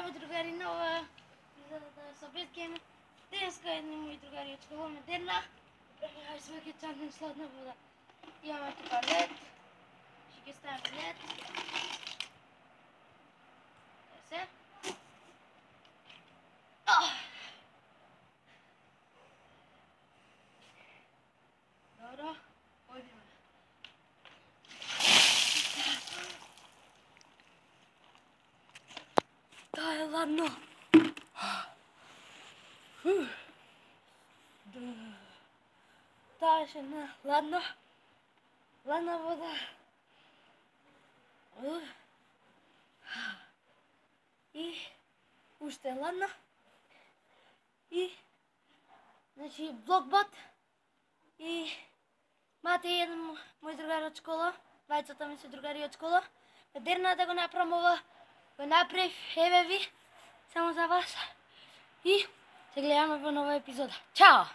Здраво, другари, нова епизодата со Бетгейм. Денеска едни мои другари од школа ме дерна. Прехај својке чантен сладна вода. Имаме тука лед. Ще ги ставим лед. Се. Добро, појдеме. Тоа е ладно. Тоа е на ладна вода. И уште ладна. И значи блокбот. И мате еден мој другар од школа, двајцата ми се другари од школа. Ме дерна да го направам ова, го направив, еве ви, само за вас. И се гледаме во нова епизода. Чао!